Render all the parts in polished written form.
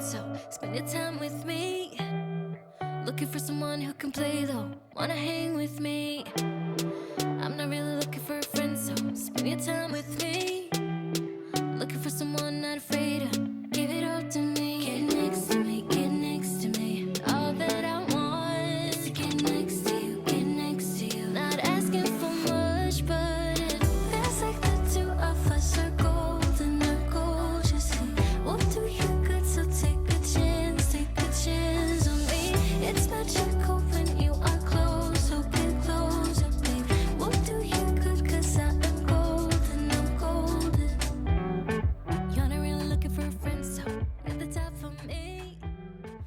so spend your time with me. Looking for someone who can play though, wanna hang with me. I'm not really looking for a friend, so spend your time with me. Looking for someone not afraid to give it all to me. Get next to me, get next to me. All that I want is to get next to you, get next to you. Not asking for much, but it feels like the two of us are golden or gorgeous. We'll do you good, so take a chance on me. It's magical when you are close, so get closer, babe. We'll do you good, cause I am golden, I'm golden. You're not really looking for a friend, so at the top for me.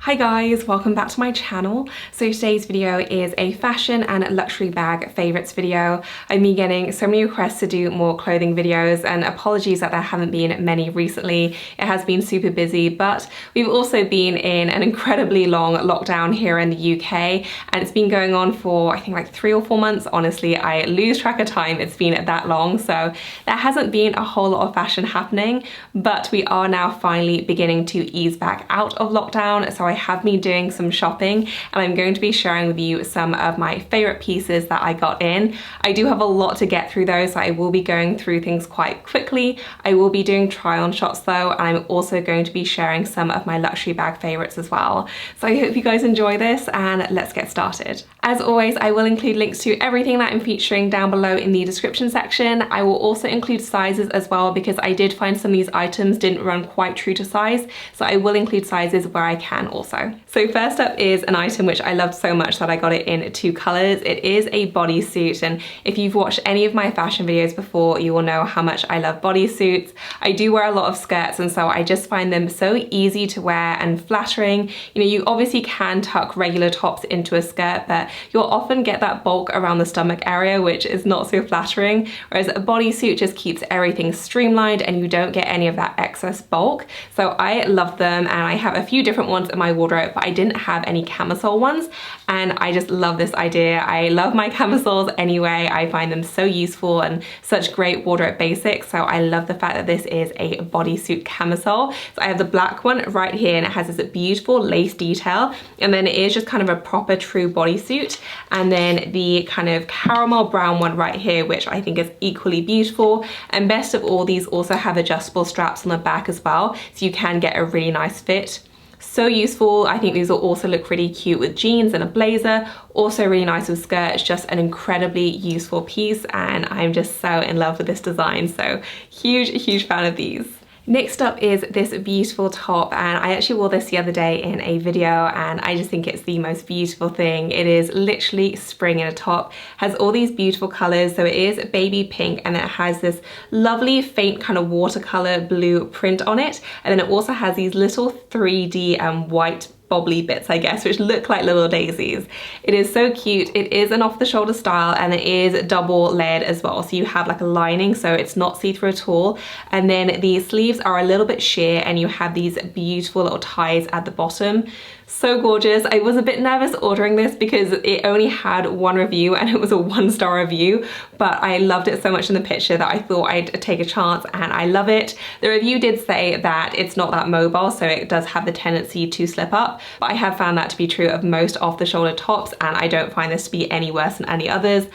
Hi guys, welcome back to my channel. So today's video is a fashion and luxury bag favorites video. I've been getting so many requests to do more clothing videos, and apologies that there haven't been many recently. It has been super busy, but we've also been in an incredibly long lockdown here in the UK, and it's been going on for I think like 3 or 4 months. Honestly, I lose track of time. It's been that long, so there hasn't been a whole lot of fashion happening, but we are now finally beginning to ease back out of lockdown. So I have been doing some shopping, and I'm going to be sharing with you some of my favorite pieces that I got in. I do have a lot to get through though, so I will be going through things quite quickly. I will be doing try on shots though, and I'm also going to be sharing some of my luxury bag favorites as well. So I hope you guys enjoy this, and let's get started. As always, I will include links to everything that I'm featuring down below in the description section. I will also include sizes as well, because I did find some of these items didn't run quite true to size, so I will include sizes where I can also. So first up is an item which I loved so much that I got it in 2 colors. It is a bodysuit, and if you've watched any of my fashion videos before, you will know how much I love bodysuits. I do wear a lot of skirts, and so I just find them so easy to wear and flattering. You know, you obviously can tuck regular tops into a skirt, but you'll often get that bulk around the stomach area, which is not so flattering, whereas a bodysuit just keeps everything streamlined and you don't get any of that excess bulk. So I love them, and I have a few different ones in my wardrobe, but I didn't have any camisole ones, and I just love this idea. I love my camisoles anyway. I find them so useful and such great wardrobe basics, so I love the fact that this is a bodysuit camisole. So I have the black one right here, and it has this beautiful lace detail, and then it is just kind of a proper true bodysuit, and then the kind of caramel brown one right here, which I think is equally beautiful. And best of all, these also have adjustable straps on the back as well, so you can get a really nice fit. So useful. I think these will also look really cute with jeans and a blazer. Also really nice with skirts. Just an incredibly useful piece, and I'm just so in love with this design. So huge fan of these. Next up is this beautiful top, and I actually wore this the other day in a video, and I just think it's the most beautiful thing. It is literally spring in a top, has all these beautiful colors. So it is baby pink, and then it has this lovely faint kind of watercolor blue print on it, and then it also has these little 3D white bobbly bits, I guess, which look like little daisies. It is so cute. It is an off-the-shoulder style, and it is double layered as well, so you have like a lining, so it's not see-through at all. And then the sleeves are a little bit sheer, and you have these beautiful little ties at the bottom. So gorgeous. I was a bit nervous ordering this because it only had 1 review, and it was a 1-star review, but I loved it so much in the picture that I thought I'd take a chance, and I love it. The review did say that it's not that mobile, so it does have the tendency to slip up, but I have found that to be true of most off-the-shoulder tops, and I don't find this to be any worse than any others.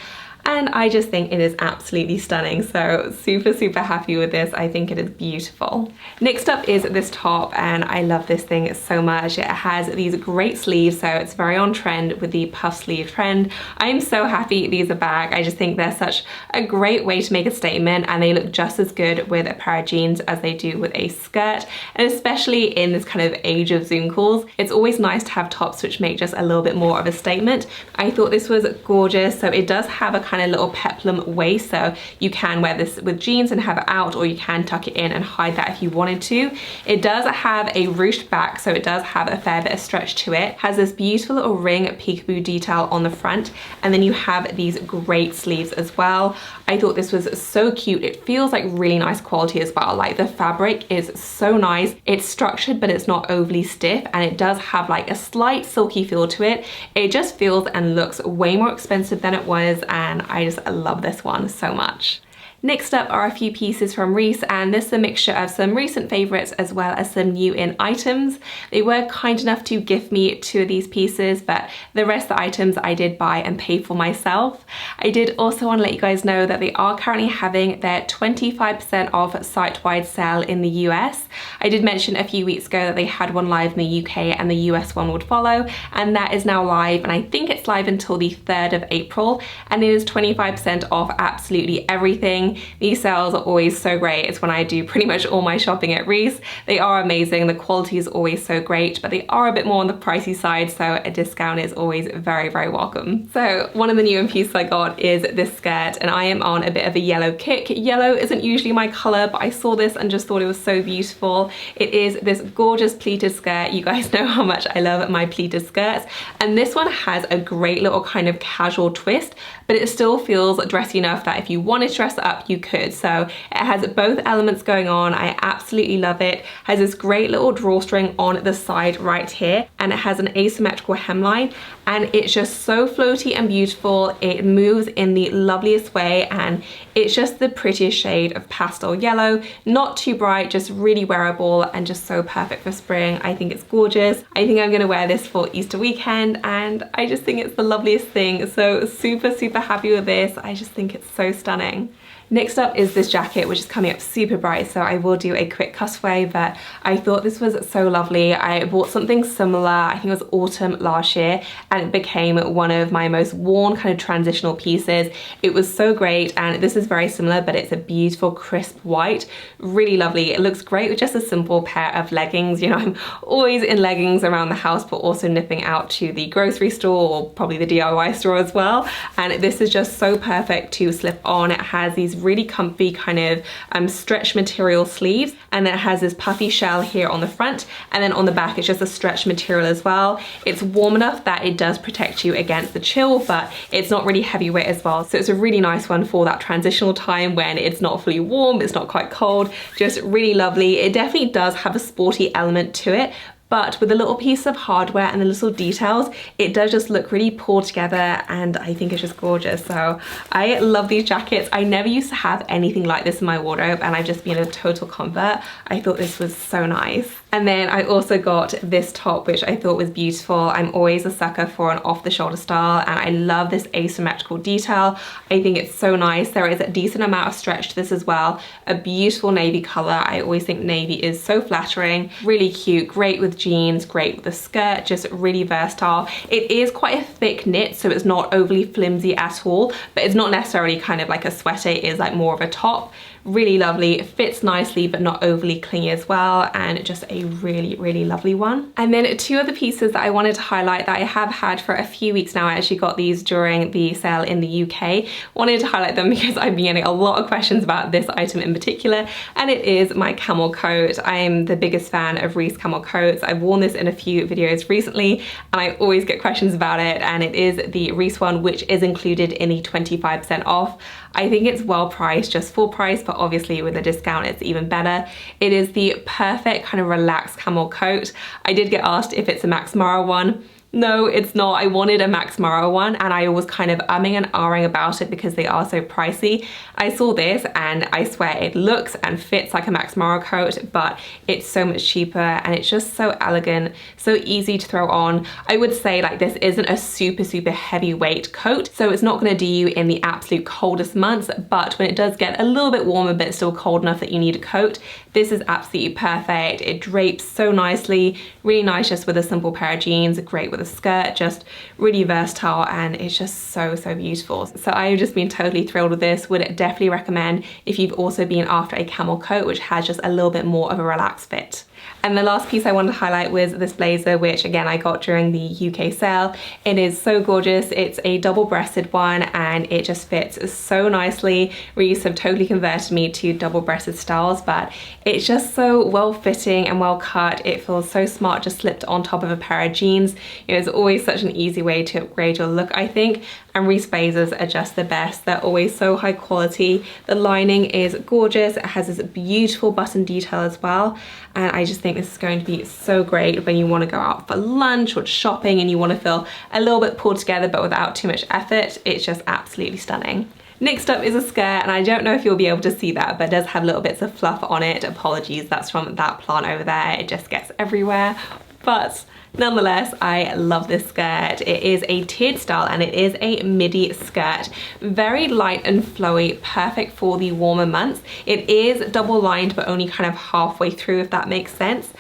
And I just think it is absolutely stunning. So super happy with this. I think it is beautiful. Next up is this top, and I love this thing so much. It has these great sleeves, so it's very on trend with the puff sleeve trend. I'm so happy these are back. I just think they're such a great way to make a statement, and they look just as good with a pair of jeans as they do with a skirt. And especially in this kind of age of Zoom calls, it's always nice to have tops which make just a little bit more of a statement. I thought this was gorgeous. So it does have a kind of little peplum waist, so you can wear this with jeans and have it out, or you can tuck it in and hide that if you wanted to. It does have a ruched back, so it does have a fair bit of stretch to it. Has this beautiful little ring peekaboo detail on the front, and then you have these great sleeves as well. I thought this was so cute. It feels like really nice quality as well. Like the fabric is so nice. It's structured, but it's not overly stiff, and it does have like a slight silky feel to it. It just feels and looks way more expensive than it was, and I just love this one so much. Next up are a few pieces from Reese, and this is a mixture of some recent favourites as well as some new in items. They were kind enough to gift me 2 of these pieces, but the rest of the items I did buy and pay for myself. I did also want to let you guys know that they are currently having their 25% off site-wide sale in the US. I did mention a few weeks ago that they had one live in the UK and the US one would follow, and that is now live, and I think it's live until the 3rd of April, and it is 25% off absolutely everything. These sales are always so great. It's when I do pretty much all my shopping at Reese. They are amazing. The quality is always so great, but they are a bit more on the pricey side, so a discount is always very, very welcome. So one of the new pieces I got is this skirt, and I am on a bit of a yellow kick. Yellow isn't usually my color, but I saw this and just thought it was so beautiful. It is this gorgeous pleated skirt. You guys know how much I love my pleated skirts, and this one has a great little kind of casual twist, but it still feels dressy enough that if you wanted to dress it up, you could. So it has both elements going on. I absolutely love it. Has this great little drawstring on the side right here, and it has an asymmetrical hemline, and it's just so floaty and beautiful. It moves in the loveliest way, and it's just the prettiest shade of pastel yellow. Not too bright, just really wearable and just so perfect for spring. I think it's gorgeous. I think I'm gonna wear this for Easter weekend, and I just think it's the loveliest thing. So super, super happy with this. I just think it's so stunning. Next up is this jacket, which is coming up super bright, so I will do a quick cutaway, but I thought this was so lovely. I bought something similar, I think it was autumn last year, and it became one of my most worn kind of transitional pieces. It was so great, and this is very similar, but it's a beautiful crisp white, really lovely. It looks great with just a simple pair of leggings. You know, I'm always in leggings around the house, but also nipping out to the grocery store or probably the DIY store as well, and this is just so perfect to slip on. It has these really comfy kind of stretch material sleeves, and then it has this puffy shell here on the front, and then on the back it's just a stretch material as well. It's warm enough that it does protect you against the chill, but it's not really heavyweight as well, so it's a really nice one for that transitional time when it's not fully warm, it's not quite cold. Just really lovely. It definitely does have a sporty element to it, but with a little piece of hardware and the little details, it does just look really pulled together, and I think it's just gorgeous. So I love these jackets. I never used to have anything like this in my wardrobe, and I've just been a total convert. I thought this was so nice. And then I also got this top, which I thought was beautiful. I'm always a sucker for an off-the-shoulder style, and I love this asymmetrical detail. I think it's so nice. There is a decent amount of stretch to this as well. A beautiful navy color. I always think navy is so flattering. Really cute, great with jeans, great with the skirt, just really versatile. It is quite a thick knit, so it's not overly flimsy at all, but it's not necessarily kind of like a sweater. It is like more of a top. Really lovely. It fits nicely but not overly clingy as well, and just a really, really lovely one. And then 2 other pieces that I wanted to highlight that I have had for a few weeks now. I actually got these during the sale in the UK. Wanted to highlight them because I've been getting a lot of questions about this item in particular, and it is my camel coat. I'm the biggest fan of Reese camel coats. I've worn this in a few videos recently, and I always get questions about it, and it is the Reese one, which is included in the 25% off. I think it's well priced, just full price, but obviously with a discount it's even better. It is the perfect kind of relaxed camel coat. I did get asked if it's a Max Mara one. No, it's not. I wanted a Max Mara one, and I was kind of umming and ahhing about it because they are so pricey. I saw this and I swear it looks and fits like a Max Mara coat, but it's so much cheaper, and it's just so elegant, so easy to throw on. I would say like this isn't a super, super heavyweight coat, so it's not gonna do you in the absolute coldest months, but when it does get a little bit warmer but still cold enough that you need a coat, this is absolutely perfect. It drapes so nicely, really nice just with a simple pair of jeans, great with a skirt, just really versatile, and it's just so, so beautiful. So I've just been totally thrilled with this. Would definitely recommend if you've also been after a camel coat which has just a little bit more of a relaxed fit. And the last piece I wanted to highlight was this blazer, which again I got during the UK sale. It is so gorgeous. It's a double-breasted one, and it just fits so nicely. Reese have totally converted me to double-breasted styles, but it's just so well-fitting and well-cut. It feels so smart, just slipped on top of a pair of jeans. You know, it's always such an easy way to upgrade your look, I think. And Reese blazers are just the best. They're always so high quality. The lining is gorgeous. It has this beautiful button detail as well. And I just think this is going to be so great when you want to go out for lunch or shopping and you want to feel a little bit pulled together but without too much effort. It's just absolutely stunning. Next up is a skirt, and I don't know if you'll be able to see that, but it does have little bits of fluff on it. Apologies, that's from that plant over there. It just gets everywhere. But nonetheless, I love this skirt. It is a tiered style and it is a midi skirt. Very light and flowy, perfect for the warmer months. It is double lined, but only kind of halfway through, if that makes sense.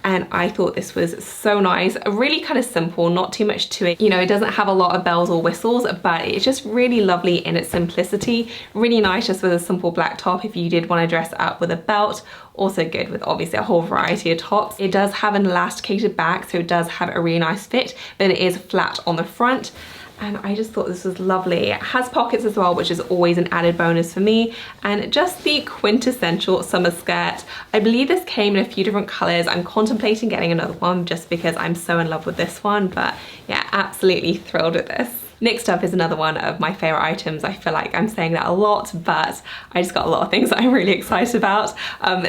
And I thought this was so nice. Really kind of simple, not too much to it. You know, it doesn't have a lot of bells or whistles, but it's just really lovely in its simplicity. Really nice just with a simple black top if you did want to dress it up with a belt. Also good with obviously a whole variety of tops. It does have an elasticated back, so it does have a really nice fit, but it is flat on the front. And I just thought this was lovely. It has pockets as well, which is always an added bonus for me. And just the quintessential summer skirt. I believe this came in a few different colors. I'm contemplating getting another one just because I'm so in love with this one. But yeah, absolutely thrilled with this. Next up is another one of my favorite items. I feel like I'm saying that a lot, but I just got a lot of things that I'm really excited about.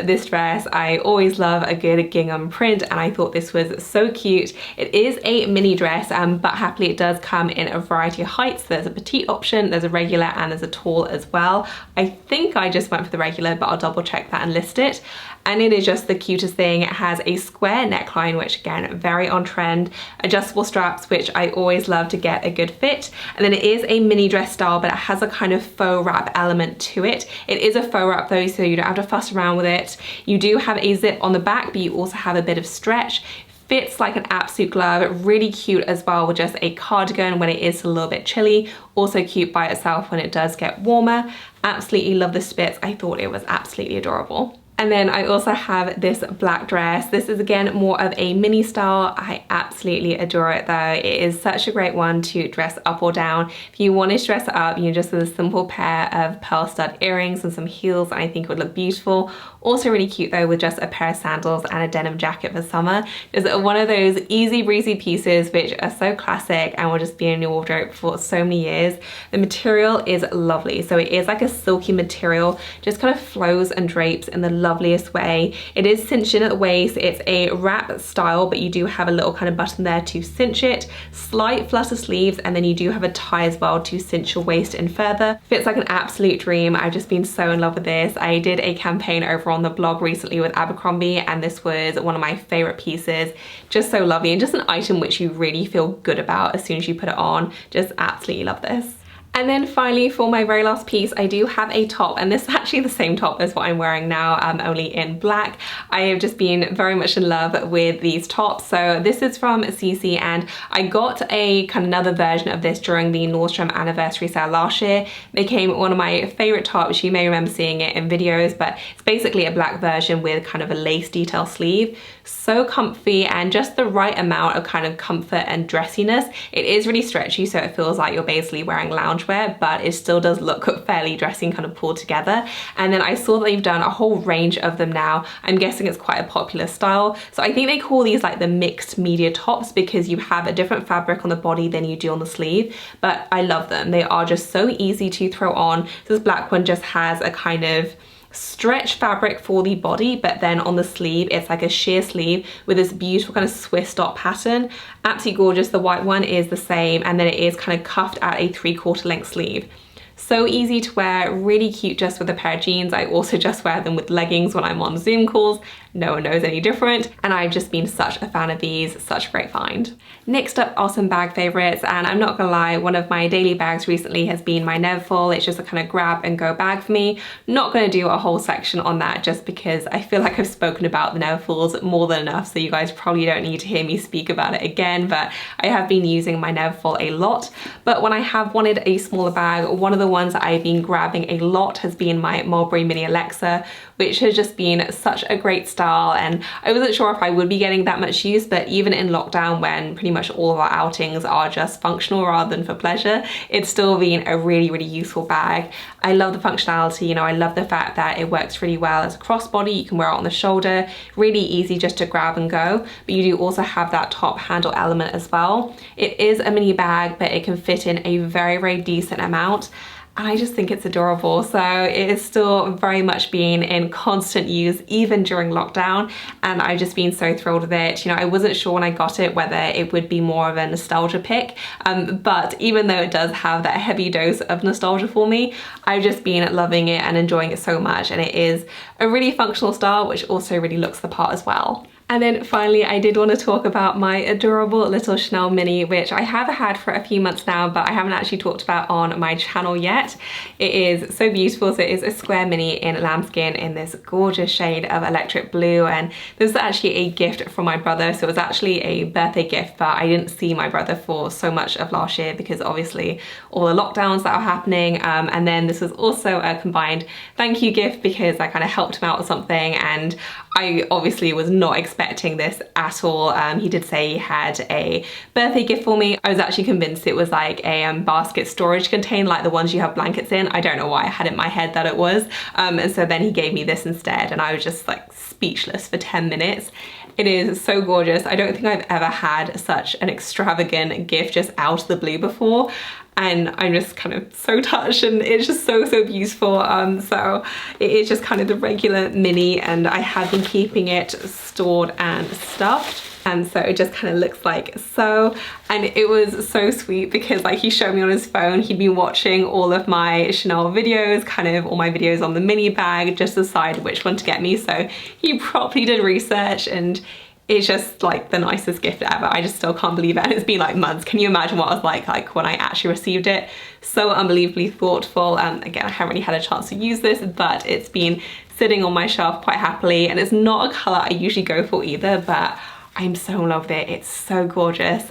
This dress, I always love a good gingham print, and I thought this was so cute. It is a mini dress, but happily it does come in a variety of heights. There's a petite option, there's a regular, and there's a tall as well. I think I just went for the regular, but I'll double check that and list it. And it is just the cutest thing. It has a square neckline, which again, very on trend. Adjustable straps, which I always love to get a good fit. And then it is a mini dress style, but it has a kind of faux wrap element to it. It is a faux wrap though, so you don't have to fuss around with it. You do have a zip on the back, but you also have a bit of stretch. Fits like an absolute glove. Really cute as well with just a cardigan when it is a little bit chilly. Also cute by itself when it does get warmer. Absolutely love the spits. I thought it was absolutely adorable. And then I also have this black dress. This is again more of a mini style. I absolutely adore it though. It is such a great one to dress up or down. If you want to dress it up, you just with a simple pair of pearl stud earrings and some heels, I think it would look beautiful. Also really cute though with just a pair of sandals and a denim jacket for summer. It's one of those easy breezy pieces which are so classic and will just be in your wardrobe for so many years. The material is lovely. So it is like a silky material, just kind of flows and drapes in the loveliest way. It is cinched in at the waist. It's a wrap style, but you do have a little kind of button there to cinch it. Slight flutter sleeves, and then you do have a tie as well to cinch your waist in further. Fits like an absolute dream. I've just been so in love with this. I did a campaign over on the blog recently with Abercrombie, and this was one of my favorite pieces. Just so lovely, and just an item which you really feel good about as soon as you put it on. Just absolutely love this. And then finally, for my very last piece, I do have a top, and this is actually the same top as what I'm wearing now, only in black. I have just been very much in love with these tops. So this is from CC, and I got a kind of another version of this during the Nordstrom anniversary sale last year. It became one of my favorite tops. You may remember seeing it in videos, but it's basically a black version with kind of a lace detail sleeve. So comfy and just the right amount of kind of comfort and dressiness. It is really stretchy, so it feels like you're basically wearing loungewear, but it still does look fairly dressy and kind of pulled together. And then I saw that they've done a whole range of them now. I'm guessing it's quite a popular style. So I think they call these like the mixed media tops because you have a different fabric on the body than you do on the sleeve. But I love them. They are just so easy to throw on. This black one just has a kind of stretch fabric for the body, but then on the sleeve it's like a sheer sleeve with this beautiful kind of Swiss dot pattern. Absolutely gorgeous. The white one is the same, and then it is kind of cuffed at a 3/4 length sleeve. So easy to wear, really cute just with a pair of jeans. I also just wear them with leggings when I'm on Zoom calls. No one knows any different, and I've just been such a fan of these. Such a great find. Next up are some bag favorites, and I'm not gonna lie, one of my daily bags recently has been my Neverfull. It's just a kind of grab and go bag for me. Not gonna do a whole section on that just because I feel like I've spoken about the Neverfulls more than enough, so you guys probably don't need to hear me speak about it again, but I have been using my Neverfull a lot. But when I have wanted a smaller bag, one of the ones that I've been grabbing a lot has been my Mulberry Alexa, which has just been such a great style, and I wasn't sure if I would be getting that much use, but even in lockdown when pretty much all of our outings are just functional rather than for pleasure, it's still been a really, really useful bag. I love the functionality, you know, I love the fact that it works really well as a crossbody. You can wear it on the shoulder, really easy just to grab and go, but you do also have that top handle element as well. It is a mini bag, but it can fit in a very, very decent amount. and I just think it's adorable. So it is still very much being in constant use even during lockdown, and I've just been so thrilled with it. You know, I wasn't sure when I got it whether it would be more of a nostalgia pick, but even though it does have that heavy dose of nostalgia for me, I've just been loving it and enjoying it so much, and it is a really functional style which also really looks the part as well. And then finally, I did want to talk about my adorable little Chanel mini, which I have had for a few months now, but I haven't actually talked about on my channel yet. It is so beautiful. So it is a square mini in lambskin in this gorgeous shade of electric blue. And this was actually a gift from my brother. So it was actually a birthday gift, but I didn't see my brother for so much of last year because obviously all the lockdowns that are happening. And then this was also a combined thank you gift because I kind of helped him out with something, and I obviously was not expecting this at all. He did say he had a birthday gift for me. I was actually convinced it was like a basket storage container, like the ones you have blankets in. I don't know why I had it in my head that it was. And so then he gave me this instead, and I was just like speechless for 10 minutes. It is so gorgeous. I don't think I've ever had such an extravagant gift just out of the blue before. And I'm just kind of so touched, and it's just so beautiful. So it is just kind of the regular mini, and I have been keeping it stored and stuffed. And so it just kind of looks like so. And it was so sweet because like he showed me on his phone, he'd been watching all of my Chanel videos, kind of all my videos on the mini bag, just to decide which one to get me. So he properly did research, and it's just like the nicest gift ever. I just still can't believe it, and it's been like months. Can you imagine what I was like when I actually received it? So unbelievably thoughtful. Again, I haven't really had a chance to use this, but it's been sitting on my shelf quite happily, and it's not a color I usually go for either, but I'm so in love with it. It's so gorgeous.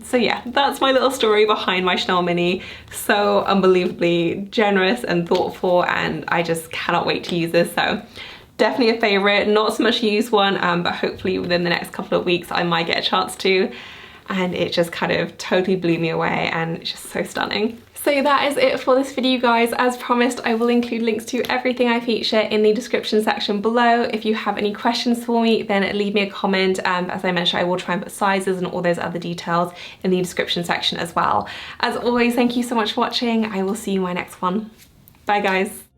So yeah, that's my little story behind my Chanel mini. So unbelievably generous and thoughtful, and I just cannot wait to use this. So definitely a favorite, not so much a used one, but hopefully within the next couple of weeks I might get a chance to. And it just kind of totally blew me away, and it's just so stunning. So that is it for this video, guys. As promised, I will include links to everything I feature in the description section below. If you have any questions for me, then leave me a comment. As I mentioned, I will try and put sizes and all those other details in the description section as well. As always, thank you so much for watching. I will see you in my next one. Bye, guys.